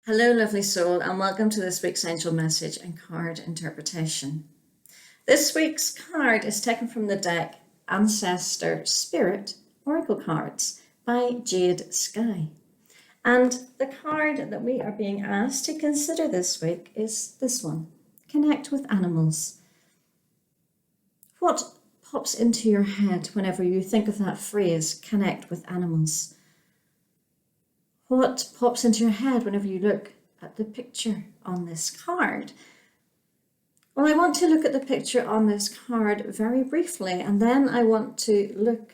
Hello, lovely soul, and welcome to this week's angel message and card interpretation. This week's card is taken from the deck Ancestor Spirit Oracle Cards by Jade Sky. And the card that we are being asked to consider this week is this one: Connect with Animals. What pops into your head whenever you think of that phrase, connect with animals? What pops into your head whenever you look at the picture on this card? Well, I want to look at the picture on this card very briefly, and then I want to look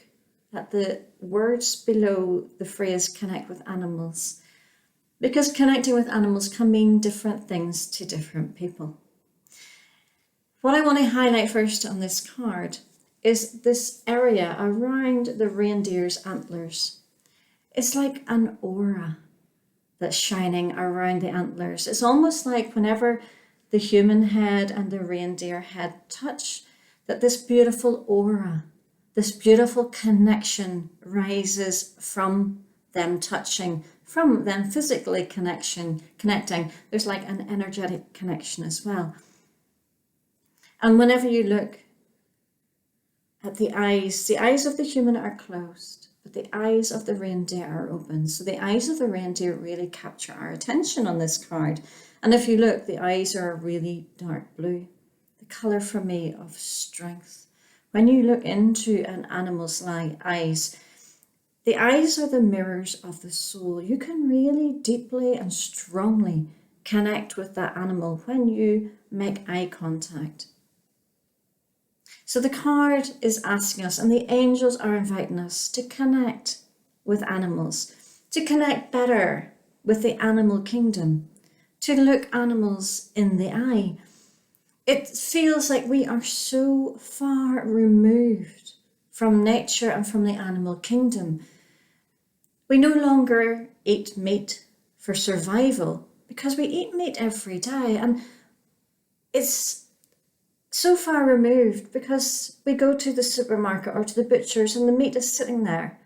at the words below the phrase connect with animals, because connecting with animals can mean different things to different people. What I want to highlight first on this card is this area around the reindeer's antlers. It's like an aura that's shining around the antlers. It's almost like whenever the human head and the reindeer head touch, that this beautiful aura, this beautiful connection rises from them touching, from them physically connecting. There's like an energetic connection as well. And whenever you look at the eyes of the human are closed, but the eyes of the reindeer are open. So the eyes of the reindeer really capture our attention on this card. And if you look, the eyes are a really dark blue, the colour for me of strength. When you look into an animal's eyes, the eyes are the mirrors of the soul. You can really deeply and strongly connect with that animal when you make eye contact. So the card is asking us, and the angels are inviting us to connect with animals, to connect better with the animal kingdom, to look animals in the eye. It feels like we are so far removed from nature and from the animal kingdom. We no longer eat meat for survival because we eat meat every day, and it's so far removed because we go to the supermarket or to the butcher's and the meat is sitting there.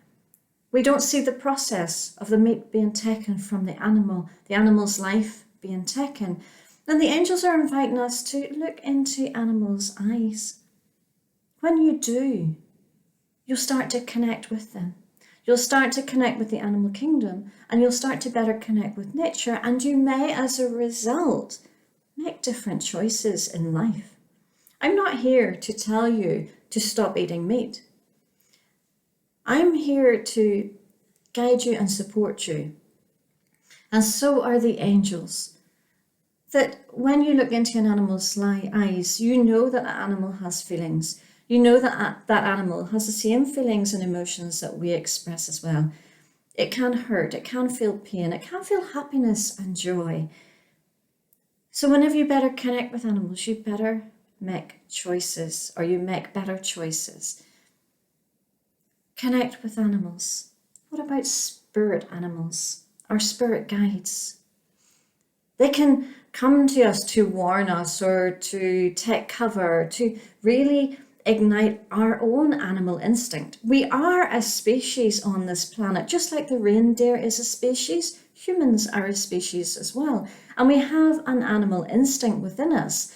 We don't see the process of the meat being taken from the animal's life being taken. And the angels are inviting us to look into animals' eyes. When you do, you'll start to connect with them. You'll start to connect with the animal kingdom, and you'll start to better connect with nature, and you may, as a result, make different choices in life. I'm not here to tell you to stop eating meat. I'm here to guide you and support you. And so are the angels. That when you look into an animal's eyes, you know that that animal has feelings. You know that that animal has the same feelings and emotions that we express as well. It can hurt, it can feel pain, it can feel happiness and joy. So whenever you better connect with animals, you better make choices, or you make better choices. Connect with animals. What about spirit animals, our spirit guides? They can come to us to warn us or to take cover, to really ignite our own animal instinct. We are a species on this planet, just like the reindeer is a species. Humans are a species as well, and we have an animal instinct within us.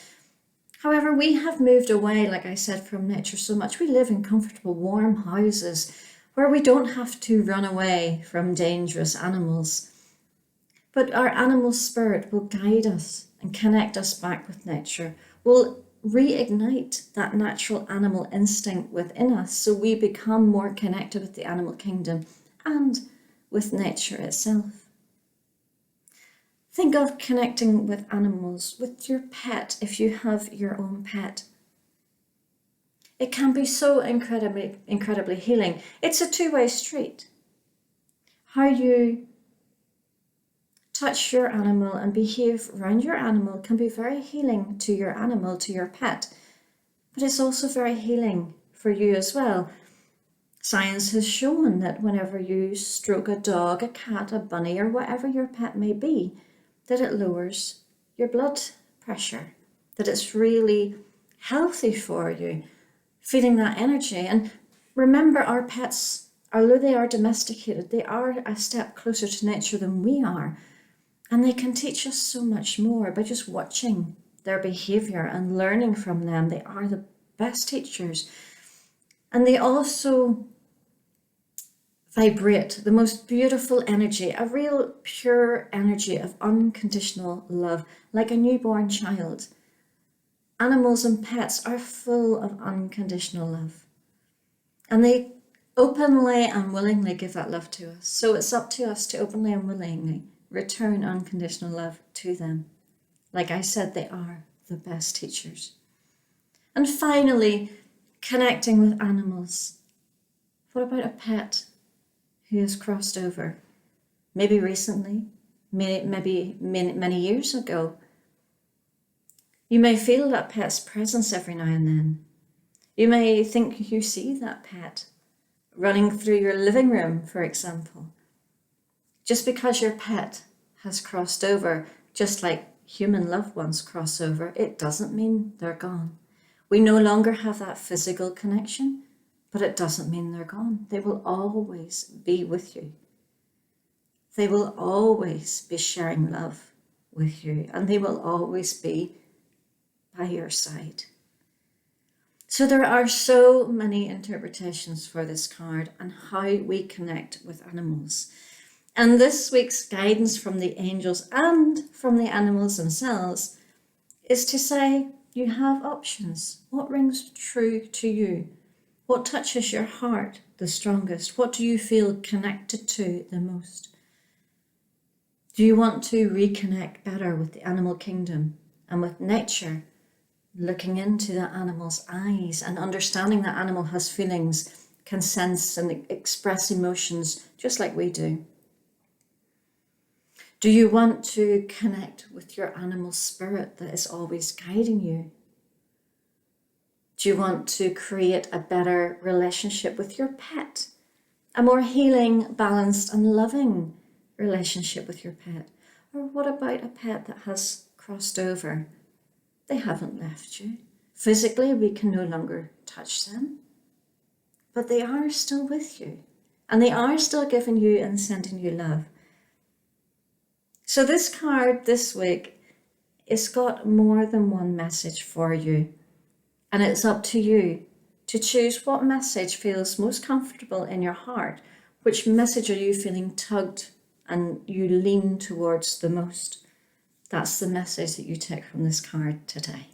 However, we have moved away, like I said, from nature so much. We live in comfortable, warm houses where we don't have to run away from dangerous animals. But our animal spirit will guide us and connect us back with nature, will reignite that natural animal instinct within us so we become more connected with the animal kingdom and with nature itself. Think of connecting with animals, with your pet, if you have your own pet. It can be so incredibly healing. It's a two-way street. How you touch your animal and behave around your animal can be very healing to your animal, to your pet. But it's also very healing for you as well. Science has shown that whenever you stroke a dog, a cat, a bunny, or whatever your pet may be, that it lowers your blood pressure, that it's really healthy for you, feeling that energy. And remember, our pets, although they are domesticated, they are a step closer to nature than we are. And they can teach us so much more by just watching their behavior and learning from them. They are the best teachers. And they also vibrate the most beautiful energy, a real pure energy of unconditional love, like a newborn child. Animals and pets are full of unconditional love. And they openly and willingly give that love to us. So it's up to us to openly and willingly return unconditional love to them. Like I said, they are the best teachers. And finally, connecting with animals. What about a pet who has crossed over? Maybe recently, maybe many years ago. You may feel that pet's presence every now and then. You may think you see that pet running through your living room, for example. Just because your pet has crossed over, just like human loved ones cross over, it doesn't mean they're gone. We no longer have that physical connection, but it doesn't mean they're gone. They will always be with you. They will always be sharing love with you, and they will always be by your side. So there are so many interpretations for this card and how we connect with animals. And this week's guidance from the angels and from the animals themselves is to say you have options. What rings true to you? What touches your heart the strongest? What do you feel connected to the most? Do you want to reconnect better with the animal kingdom and with nature? Looking into the animal's eyes and understanding that animal has feelings, can sense and express emotions just like we do. Do you want to connect with your animal spirit that is always guiding you? Do you want to create a better relationship with your pet? A more healing, balanced and loving relationship with your pet? Or what about a pet that has crossed over? They haven't left you. Physically, we can no longer touch them, but they are still with you, and they are still giving you and sending you love. So this card this week, it's got more than one message for you, and it's up to you to choose what message feels most comfortable in your heart. Which message are you feeling tugged and you lean towards the most? That's the message that you take from this card today.